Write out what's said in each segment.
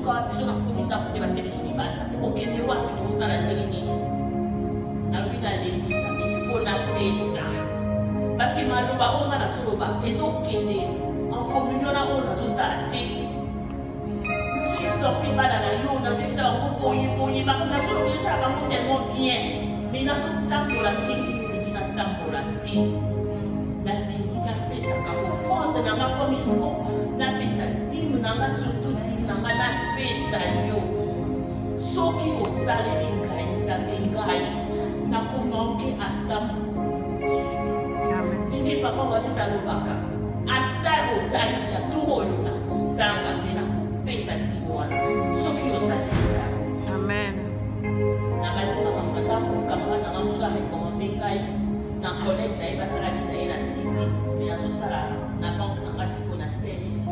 soka biso na funinda pour bâtir biso libanda okende wapi kosala ndenge nini nalobi na l'église il faut na pesa parce que maloba oyo nga nazoloba ezokende en communion na oyo nazosala te soki sorti bana na yo nazoyebisa bango boye makambo nazoloba ezosala bango tellement bien mais nazotambola ndenge olingi natambola te nalingi napesaka ofrande nanga comme il faut napesa dime nanga surtout dime nanga napesa yo soki osaleli ngai nzambe ngai nakomanke ata ndenge papa wadisa alobaka ata ozali na turo oyo nakozanga mpe nakopesa dime wana soki osaleli amen na bandimaka matako kamera nanga mosu arekomande ngai na collègue na ye basalaki na ye na titi me nazosala na banke nanga siko na service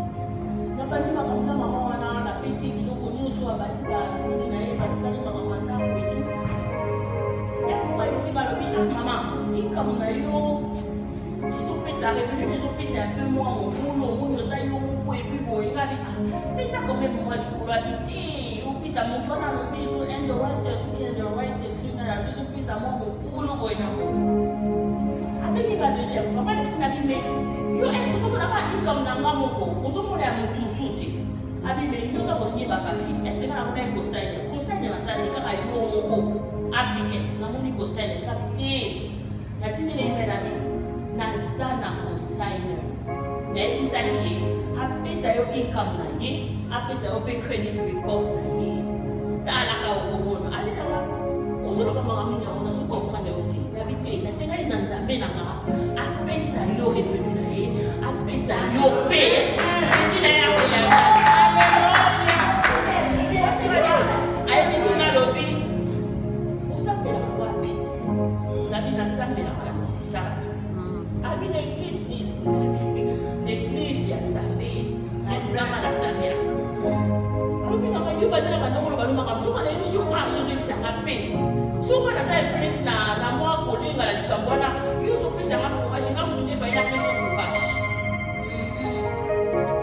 nabandi makambo na mama wana napesi biloko nyonso abandi banini na ye batitali makambo ntango etu yakobayisi balobi mama likambo na yo ezopesa revenu ezopesa ya mpe mwa mokolo omoni oza yo moko epui boye ngabi pesa kome mwa likolo abi te opesa moto wana alobi ezo endorite soki endorite soki alobi ezopesa mwa mokolo boye na moko abengi ka deuxième fois balekisi na bime yo est-ce que ozomonaka income na nga moko ozomona ya motu mosusu te abime yo ntango osinye bapapie est-ce nga namona ye kosaine basali kaka yo moko applicant namoni kosaine kabi te natindeli ye nabi naza na kosaine nayebisaki ye apesa yo income na ye apesa yo mpe credit report na ye talaka okobona alinanga ozoloba makambo nini yango nazokomprendre yo te nabi te nasengai na nzambe nanga apesa yo revenu na ye apesa yo mpe ina yakoya ayebisi nga lobi osambelaka wapi nabi nasambelaka na misisaka abi na eglise ya nzambe esikama nasambelaka alobi nanga yo bandela bandongolo balomaka soka na yebisi yo ozobisaka mpe soka naza eplete na mwa kolenga na likambo wana yo ozopesanga courage nga motu nde fayi napesa courage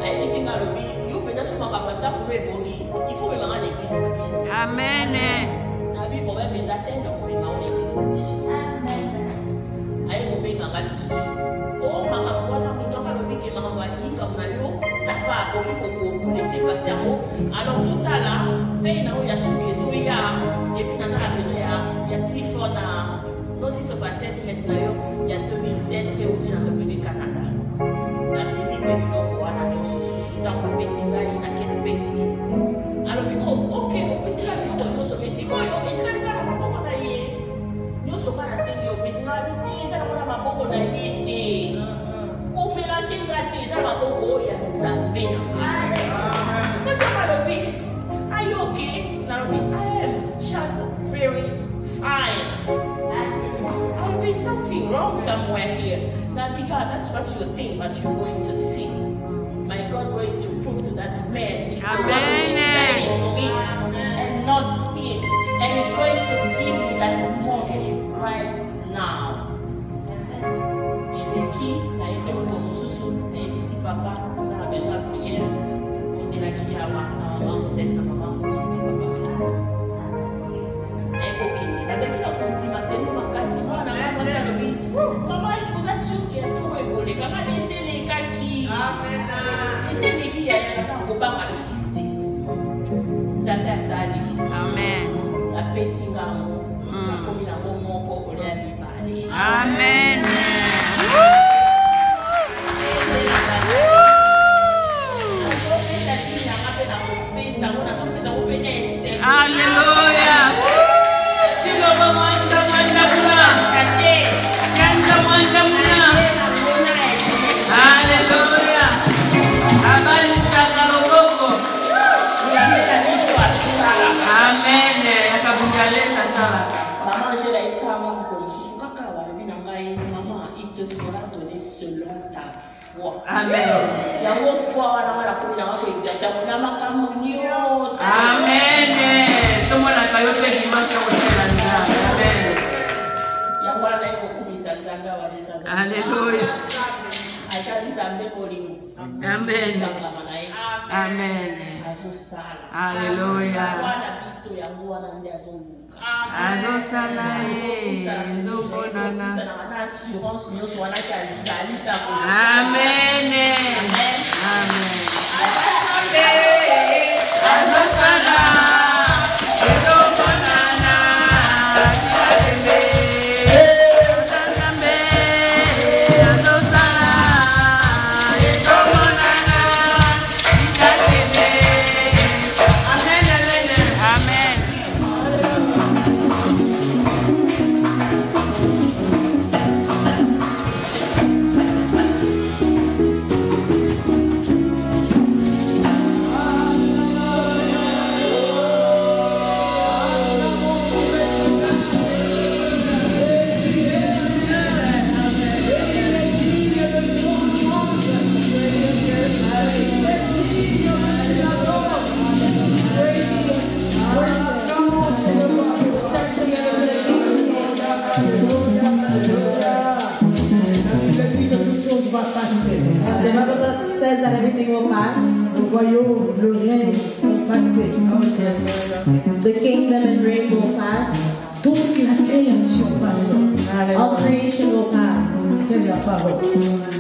ayebisi nga alobi yo mpenza so makambo ndako no ebongi ifo memanga na eglise na bino amen nabi problème eza te na komemao na eglise na biso aye kobenganga lisusu o makambo wana moto akalobi ke makambo ya likambo na yo sava akoki kolese place yango alors totala mpe na oyo ya suki ezoya epuis naza na besoin ya tifo na notice of assessment na yo ya 2016 mpe outi na revenu Canada nabimi mpe biloko wana nyonso susu ntango apesi ngai nakende pesi alobi ok opesi nga biloko nyonso me sikoyo etikali nga na maboko na ye nyonso nga nasengi opesi nga abi te eza nango na maboko na ye te komelange nga te eza na maboko oyo ya nzambe na kasi alobi ayoke nalobi I am just very fine. I'll be something wrong somewhere here. Nabi, that's what you think, but you're going to see. My God going to prove to that man is the one who's deciding for me and not him. And he's going to give me that mortgage right now. Eleki, na ebe mko mususu, na ebisi papa, za na besoin de prière. On est là qui a maman, vous êtes la maman, vous êtes papa. Ekokende, nazaki na kontima tellement makasi mwana mama salobi. Maman, est-ce que vous êtes sûr qu'il y a tout évolué? Kama desele kaki. Amen. Desele ki ya ya na kobanga le susuti. Nzambe asali. Amen. Apesi ngango. Nakomi na moko olia libale. Amen. Hallelujah. Maman, j'ai la ça maman comme sous kaka wa bina ngai maman il te sera donné selon ta foi. Amen. Ya mo foi wana mala ko na ko exercer na makambo nyos. Amen. Tomo na kayo pe dimanche ko tela nda. Amen. Ya ngwana iko kumisa nzanga wa lesa. Hallelujah. Acha nzambe ko limu. Amen. Amen. Alléluia. Amen. That everything will pass. The kingdom and reign will pass. All creation will pass.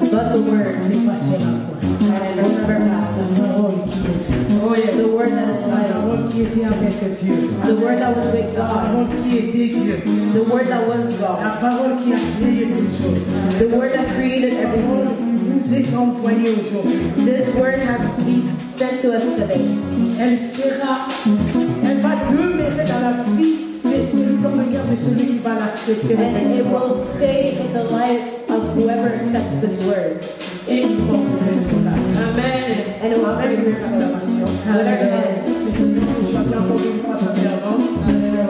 But the word will never pass. Oh yes, the word that is life. The word that was with God. The word that was God. The word that created everything. This word has been sent to us today. Elle va demeurer dans la vie de celui qui va l'accepter. And it will stay in the life of whoever accepts this word. Et il va Amen. And it will bring transformation.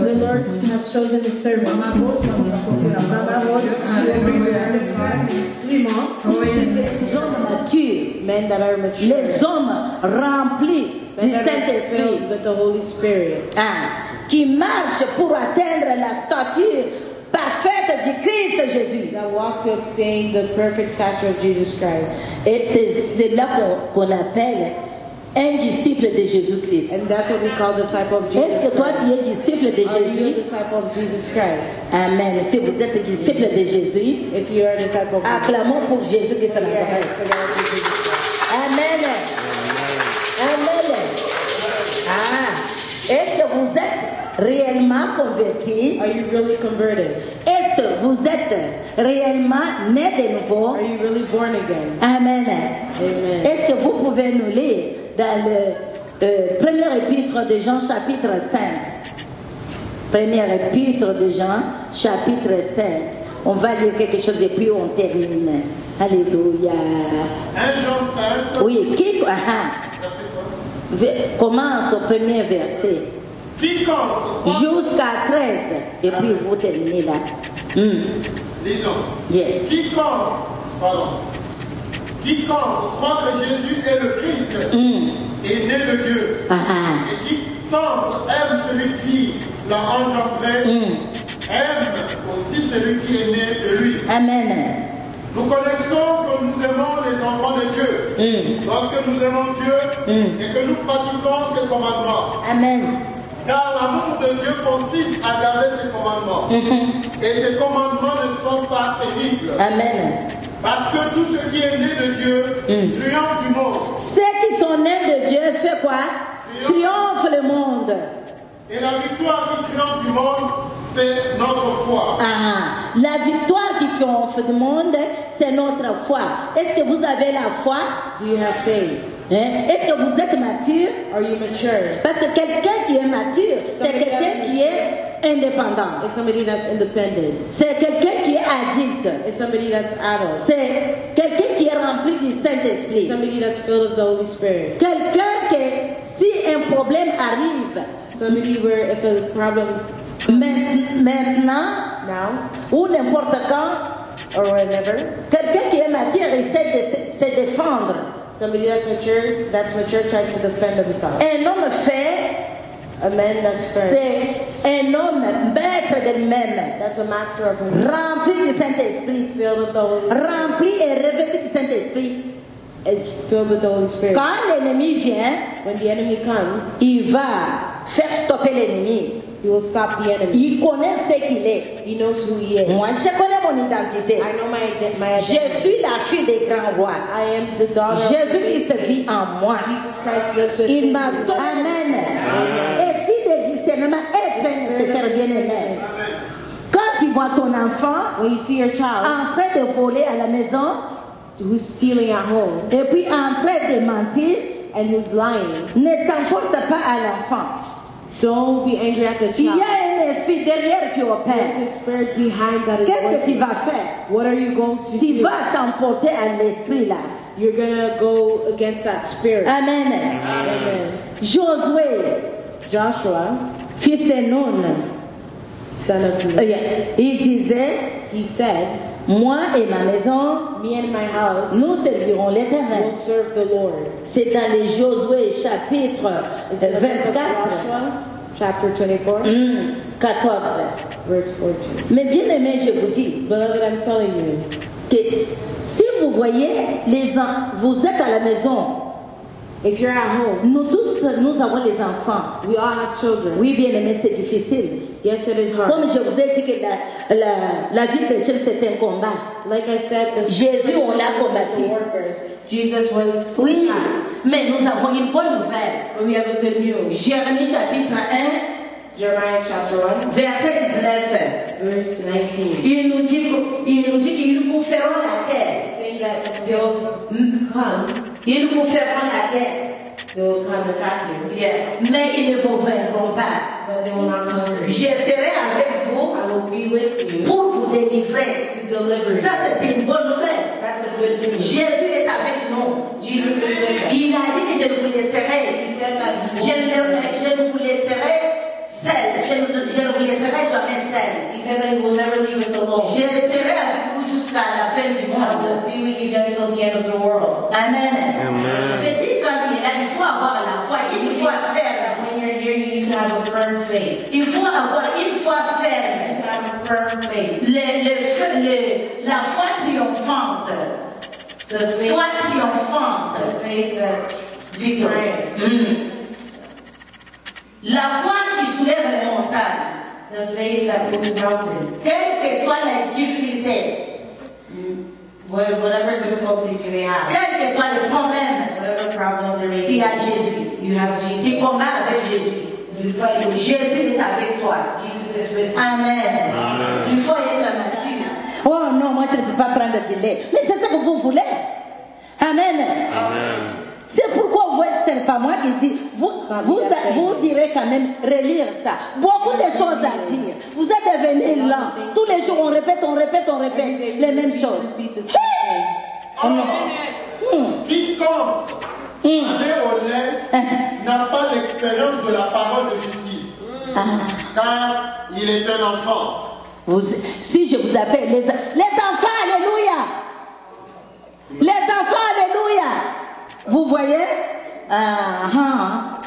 The Lord has chosen His servant. Men that are mature. Les hommes remplis du Saint-Esprit, with the Holy Spirit, qui marchent pour atteindre la stature parfaite du Christ Jésus. That walk to obtain the perfect stature of Jesus Christ. Et c'est là qu'on appelle un disciple de Jésus-Christ. And that's what we call disciple of Jesus. Est-ce que toi tu es disciple de Are you a Jésus? disciple of Jesus Christ? Amen. Si vous êtes disciple de Jésus, If you are a disciple of Jesus, acclamons pour Jésus-Christ de Nazareth. Amen. Amen. Est-ce que vous êtes réellement convertis? are you really converted? Est-ce que vous êtes réellement né de nouveau? Are you really born again? Amen. Amen. Est-ce que vous pouvez nous lire dans le premier épître de Jean chapitre 5? Premier épître de Jean chapitre 5. On va lire quelque chose et puis on termine. Alléluia. 1 Jean 5. Oui, commence au premier verset. Quiconque. Jusqu'à 13. Et puis vous terminez là. Lisons. Yes. Quiconque croit que Jésus est le Christ est né de Dieu. Et quiconque aime celui qui l'a engendré aime aussi celui qui est né de lui. Amen. Nous connaissons que nous aimons les enfants de Dieu lorsque nous aimons Dieu et que nous pratiquons ses commandements. Amen. Car l'amour de Dieu consiste à garder ses commandements. Et ses commandements ne sont pas pénibles. Amen. Parce que tout ce qui est né de Dieu triomphe du monde. Ceux qui sont nés de Dieu fait quoi? Triomphe le monde. Et la victoire qui triomphe du monde, c'est notre foi. La victoire qui triomphe du monde, c'est notre foi. Est-ce que vous avez la foi? Do you have faith? Est-ce que vous êtes mature? Are you mature? Parce que quelqu'un qui est mature, c'est quelqu'un qui est indépendant. It's somebody that's independent. C'est quelqu'un qui est adulte. It's somebody that's adult. C'est quelqu'un qui est rempli du Saint-Esprit. Somebody that's filled with the Holy Spirit. Quelqu'un qui, si un problème arrive, Somebody where if a problem maintenant, now ou n'importe quand, or whenever, quelqu'un qui est mature essaie de se défendre. somebody that's mature tries to defend himself. Un homme fait, A man that's firm, c'est un homme maître de lui-même, that's a master of himself, rempli du Saint-Esprit, filled with the Holy Spirit, rempli et revêtu du Saint-Esprit. It's filled with the Holy Spirit. Quand l'ennemi vient, When the enemy comes, il va faire stopper l'ennemi. he will stop the enemy. Il connaît ce qu'il est. He knows who he is. Moi, je connais mon identité. I know my Je identity. suis la fille des grands rois. I am the daughter of Jésus-Christ vit en moi. Jesus Christ lives within Il me. m'a donné. Amen. Esprit de discernement est très nécessaire, bien-aimé. Quand tu vois ton enfant When you see your child en train de voler à la maison who's stealing at home et puis en train de mentir, and who's lying, ne t'emporte pas à l'enfant. don't be angry at the Il y child. a un esprit derrière qui opère. There's a spirit behind that is Qu'est-ce que tu working. vas faire? What are you going to Tu do? vas t'emporter à l'esprit là. You're gonna go against that spirit. Amen. Amen. Josué, Joshua, fils de Nun, son of Nun, il disait, he said, moi et ma maison, me and my house nous servirons l'Éternel. will serve the Lord. C'est dans les Josué chapitre It's in the book of 24, Joshua, chapter 24, 14. verse 14. Mais bien aimé, je vous dis Beloved, I'm telling you, que si vous voyez vous êtes à la maison, if you're at home, nous tous, nous avons les enfants. we all have children. Oui, bien aimé, c'est difficile. Yes, it is Comme hard. je vous ai dit que la vie chrétienne, c'est un combat. Like I said, the Jésus, on l'a combattu. warfare. Jesus was Oui, attacked. mais nous avons une bonne nouvelle. But we have a good news. Jérémie chapitre 1, Jeremiah chapter 1, verset 19. verse 19. Il nous dit qu'ils vous feront la guerre. Saying that they'll come, Ils vous feront la guerre. they'll come attack you, Yeah. Mais ils ne vous vaincront pas. but they will not conquer Je you. serai avec vous I will be with you pour vous délivrer. to deliver you. Ça, c'est une bonne nouvelle. That's a good news. Jésus est avec nous. Jesus is with us. Il a dit que je ne vous laisserai. He said that Je ne vous laisserai seul. Je ne vous laisserai jamais seul. He said that he will never leave us alone. Je serai avec vous jusqu'à la fin du I monde. will be with you guys till the end of the world. Amen. Amen. Petit, quand il est là, il faut avoir la foi. Il faut faire. When you're here, you need to have a firm faith. Il faut avoir une foi You ferme. need to have a firm faith. La foi triomphante. The faith, Foi triomphante. the faith that Victor. La foi qui soulève les montagnes. the faith that moves mountains. Quelle que soit la difficulté, Whatever difficulties you may have, quel que soit le problème, whatever problem there may tu be, as Jésus. you have Tu Jesus. combats avec Jésus. You fight with Jesus. Jésus est avec toi. Jesus is with you. Amen. Il faut être mature. Oh non, moi je ne peux pas prendre de lait. Mais c'est ça que vous voulez. Amen. Amen. C'est pourquoi ce n'est pas moi qui dis. Vous irez quand même relire ça. Beaucoup de choses à dire. Vous êtes devenus lents. Tous les jours on répète les mêmes choses. Oh non. Quiconque allé au lait n'a pas l'expérience de la parole de justice, car il est un enfant. Si je vous appelle les enfants, alléluia. Les enfants, alléluia. Vous voyez?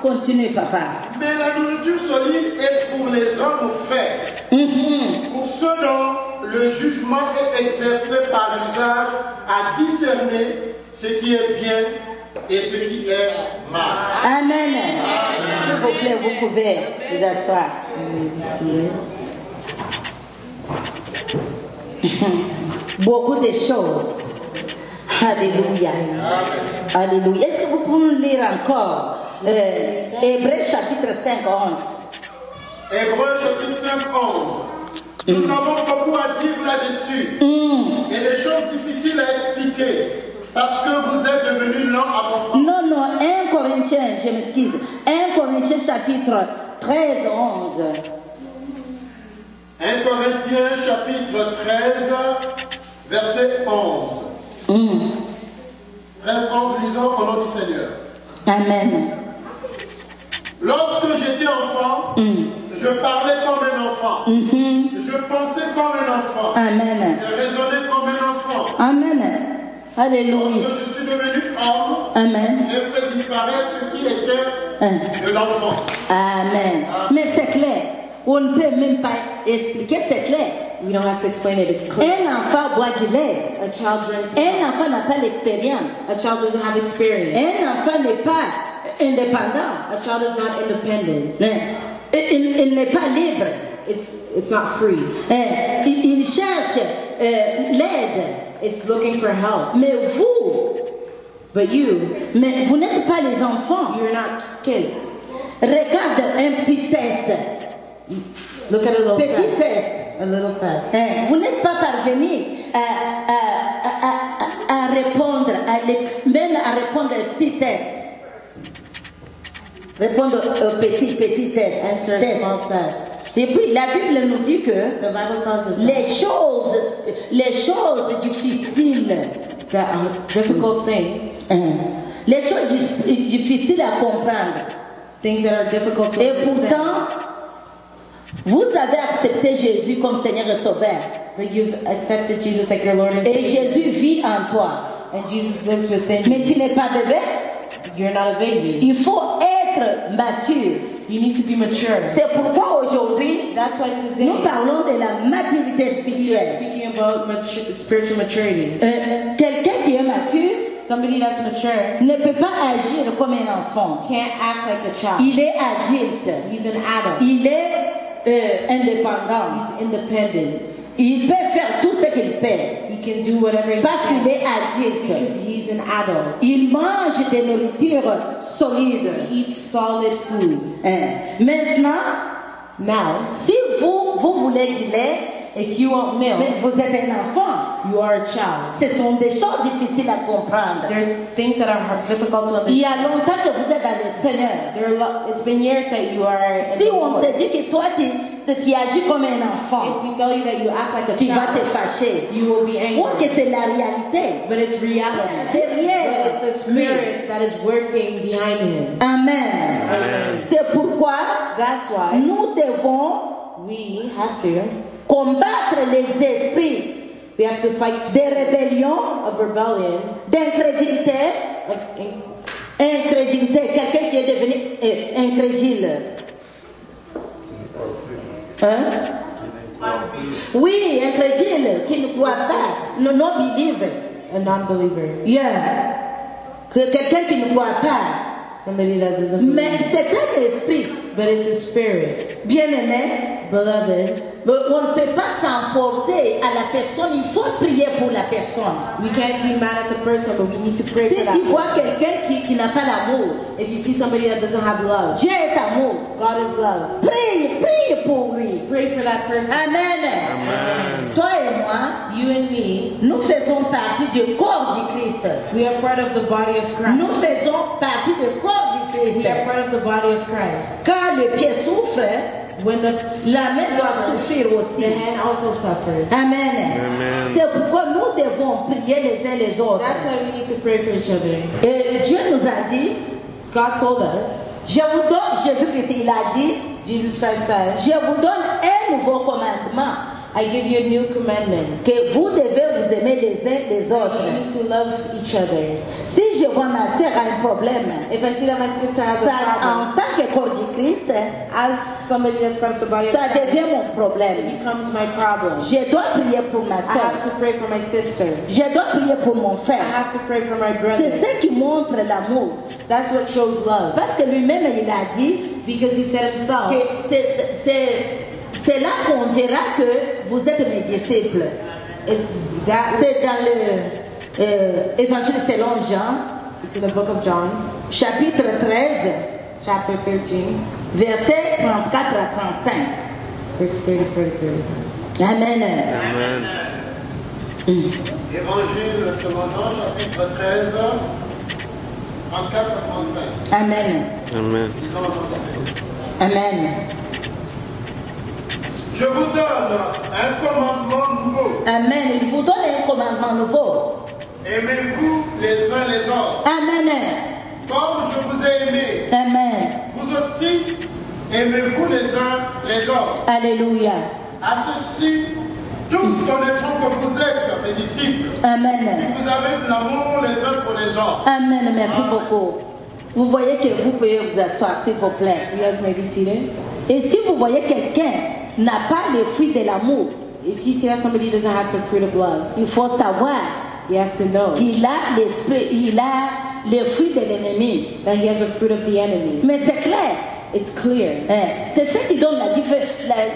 Continue, papa. Mais la nourriture solide est pour les hommes faits, pour ceux dont le jugement est exercé par l'usage à discerner ce qui est bien et ce qui est mal. Amen. S'il vous plaît, vous pouvez vous asseoir. Beaucoup de choses. Alléluia. Alléluia. Est-ce que vous pouvez nous lire encore Hébreux chapitre 5, 11. Hébreux chapitre 5, 11. Nous avons beaucoup à dire là-dessus. Et des choses difficiles à expliquer. Parce que vous êtes devenus lents à comprendre. Non, 1 Corinthiens, je m'excuse. 1 Corinthiens chapitre 13, 11. 1 Corinthiens chapitre 13, verset 11. 13, 11, lisons au nom du Seigneur. Amen. Lorsque j'étais enfant, je parlais comme un enfant. Je pensais comme un enfant. Amen. Je raisonnais comme un enfant. Amen. Alléluia. Lorsque je suis devenu homme, Amen. j'ai fait disparaître ce qui était de l'enfant. Amen. Mais c'est clair. On ne peut même pas expliquer, c'est clair. We don't have to explain it, it's clear. Un enfant boit du lait. A child drinks Un milk. enfant n'a pas l'expérience. A child doesn't have experience. Un enfant n'est pas indépendant. A child is not independent. Il n'est pas libre. It's not free. Il cherche l'aide. It's looking for help. Mais vous, mais vous n'êtes pas les enfants. You're not kids. Regarde un petit test. Look at a little Petit test. test. A little test. Vous n'êtes pas parvenu à répondre, même à répondre au petit test. Répondre au petit test. Answer a small test. Et puis la Bible nous dit que The Bible tells us les choses difficiles, difficult things, les choses difficiles à comprendre. things that are difficult to Et understand. pourtant, vous avez accepté Jésus comme Seigneur et Sauveur. But you've accepted Jesus like your Lord and Et Savior. Jésus vit en toi. And Jesus lives within Mais you. tu n'es pas bébé. You're not a baby. Il faut être mature. You need to be mature. C'est pourquoi aujourd'hui, That's why today nous parlons de la maturité we are spirituelle. speaking about spiritual maturity. Quelqu'un qui est mature Somebody that's mature ne peut pas agir comme un enfant. can't act like a child. Il est adulte. He's an adult. Il est indépendant. He's independent. Il peut faire tout ce qu'il peut He can do whatever he parce qu'il can est adulte. because he's an adult. Il mange des nourritures solides. He eats solid food. Maintenant, Now, si vous voulez du lait, if you want mais milk, vous êtes un enfant, you are a child. ce sont des choses difficiles à comprendre. There are things that are difficult to Il y understand. a longtemps que vous êtes dans le Seigneur. It's been years that you are in Si the on Lord. te dit que toi tu agis comme un enfant, If we tell you that you act like a tu vas te child, fâcher. you will be Ou angry. que c'est la réalité. But it's reality. Derrière But it's a spirit that is working behind him. Amen. Amen. C'est pourquoi That's why nous devons we have to combattre les esprits de rébellion, of rebellion, d'incrédulité. of Incrédulité, quelqu'un qui est devenu incrédule. Hein? Oui, incrédule, qui ne croit pas, no non-believer. a non-believer. Yeah. Que quelqu'un qui ne croit pas. Somebody that doesn't Mais believe. c'est un esprit, But it's a spirit. bien-aimé. Beloved, On ne peut pas s'emporter à la personne, il faut prier pour la personne. we can't be mad at the person, but we need to pray Si for that tu person. vois quelqu'un qui n'a pas l'amour, If you see somebody that doesn't have love, Dieu est amour. God is love. Prie pour lui. Pray for that person. Amen. Toi et moi, You and me, nous faisons partie du corps du Christ. we are part of the body of Christ. Nous faisons partie du corps du Christ. We are part of the body of Christ. Quand le pied souffre, When the la main doit souffrir the aussi. hand also suffers. Amen. C'est pourquoi nous devons prier les uns les autres. That's why we need to pray for each other. Et Dieu nous a dit, God told us, je vous donne, Jésus-Christ, il a dit, Jesus Christ said, je vous donne un nouveau commandement, I give you a new commandment. que vous devez vous aimer les uns les autres. You need to love each other. Si je vois ma sœur a un problème, If I see that my sister has a ça, problem, en tant que corps du Christ, as somebody that's part of the body of ça Christ, devient mon it problème. becomes my problem. Je dois prier pour ma I have sœur. to pray for my sister. Je dois prier pour mon I frère. have to pray for my C'est brother. ce qui montre l'amour. That's what shows love. Parce que lui-même, il a dit Because he said himself, que c'est là qu'on verra que vous êtes mes disciples. it's that C'est dans l'évangile selon Jean, it's in the book of John, chapitre 13, chapter 13, versets 34 à 35. verse 34 to 35. Amen. Évangile selon Jean, chapitre 13, 34 à 35. Amen. Lisons ensemble. Amen. Je vous donne un commandement nouveau. Amen. Il vous donne un commandement nouveau. Aimez-vous les uns les autres. Amen. Comme je vous ai aimé, Amen. vous aussi aimez-vous les uns les autres. Alléluia. À ceci, tous connaîtront que vous êtes mes disciples. Si Amen. vous avez de l'amour les uns pour les autres. Amen. Merci beaucoup. Vous voyez que vous pouvez vous asseoir, s'il vous plaît. You guys may be seated. Et si vous voyez quelqu'un n'a pas les fruits de l'amour, if you see that somebody doesn't have the fruit of love, il faut savoir you have to know qu'il a l'esprit, il a les fruits de l'ennemi. that he has the fruit of the enemy. Mais c'est clair. It's clear. C'est ce qui donne la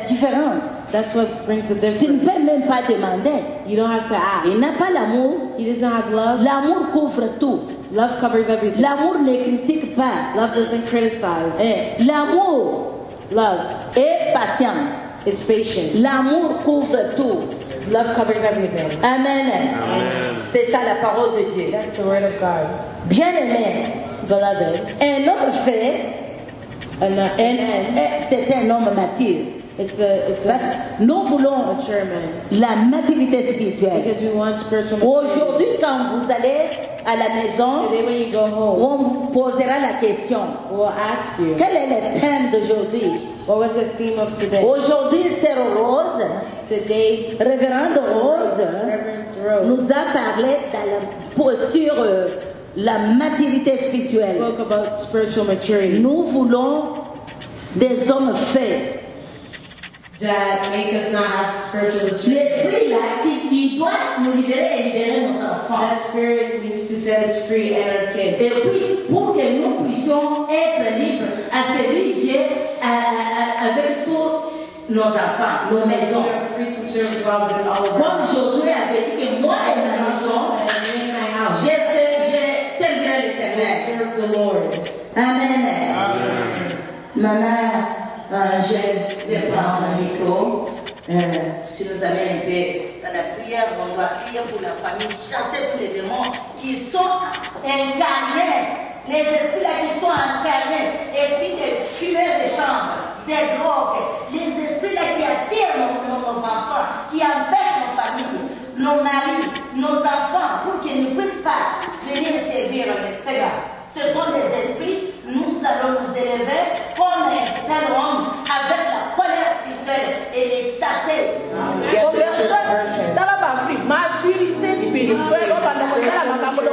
différence. That's what brings the Tu ne difference. peux même pas demander. You don't have to ask. Il n'a pas l'amour. He doesn't have love. L'amour couvre tout. Love covers everything. L'amour ne critique pas. Love doesn't criticize. L'amour Love est patient. is patient. L'amour couvre tout. Love covers everything. Amen. C'est ça la parole de Dieu. That's the word of God. Bien-aimé, Beloved, un homme fait, c'est un homme mature. it's a Nous voulons mature man. la maturité spirituelle. Because we want spiritual maturity. Aujourd'hui, quand vous allez à la maison, Today when you go home, on vous posera la question. we'll ask you, Quel est le thème d'aujourd'hui? what was the theme of today? Aujourd'hui, Sœur Rose, Today, Révérende Rose, Reverence Rose nous a parlé sur la maturité spirituelle. spoke about spiritual maturity. Nous voulons des hommes faits. That make us not have spiritual maturity. L'esprit là, il doit nous libérer et libérer nos enfants. That spirit needs to set us free and our kids. Et puis, pour que nous puissions être libres à servir Dieu avec tous nos enfants, nos We maisons. are free to serve God with all of Comme our Josué avait dit que moi et ma maison, in my house. je servirai I l'Éternel. serve the Lord. Amen. Maman, je vais prendre un micro. Tu nous amènes un peu dans la prière. On doit prier pour la famille, chasser tous les démons qui sont incarnés. Les esprits là qui sont incarnés, esprits de fumeurs de chambre, des drogues, les esprits là qui attirent nos enfants, qui empêchent nos familles, nos maris, nos enfants, pour qu'ils ne puissent pas venir servir le Seigneur. Ce sont des esprits, nous allons nous élever comme un seul homme avec la colère spirituelle et les chasser. Maturité spirituelle, on va nous dire la maman de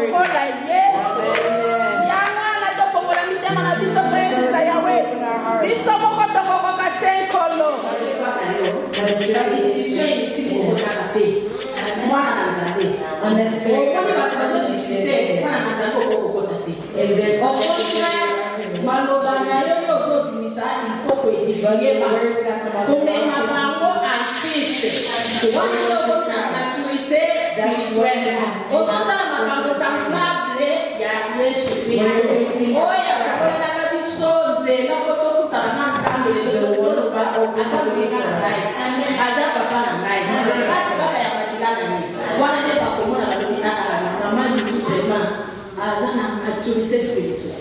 maturité spirituelle.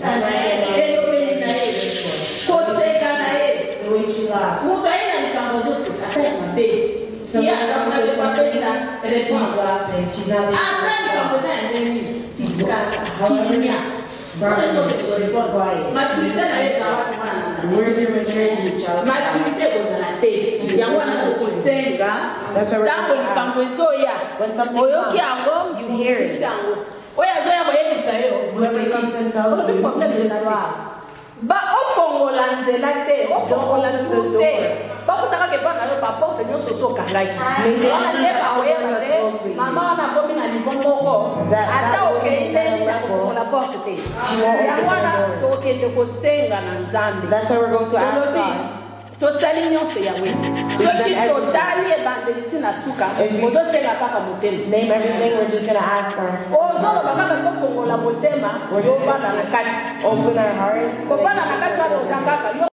Ba ofongola nzela te, ofongola nzela te. Bakutaka ke bana yo papa otenyo soso kalaki. Wana oyeba te, mama wana komi na niveau moko. Ata okende na kofongola porte te. Wana tokende kosenga na Nzambe. That's why we're going to ask God. Tosali nyonso yawe. Soki totali ebandeli ntina suka, ozosenga kaka motema. Name everything, we're just going to ask our Ozoloba kaka tofongola motema, yo bana na kati. open our hearts. Kobana na kati wana ozanga kaka.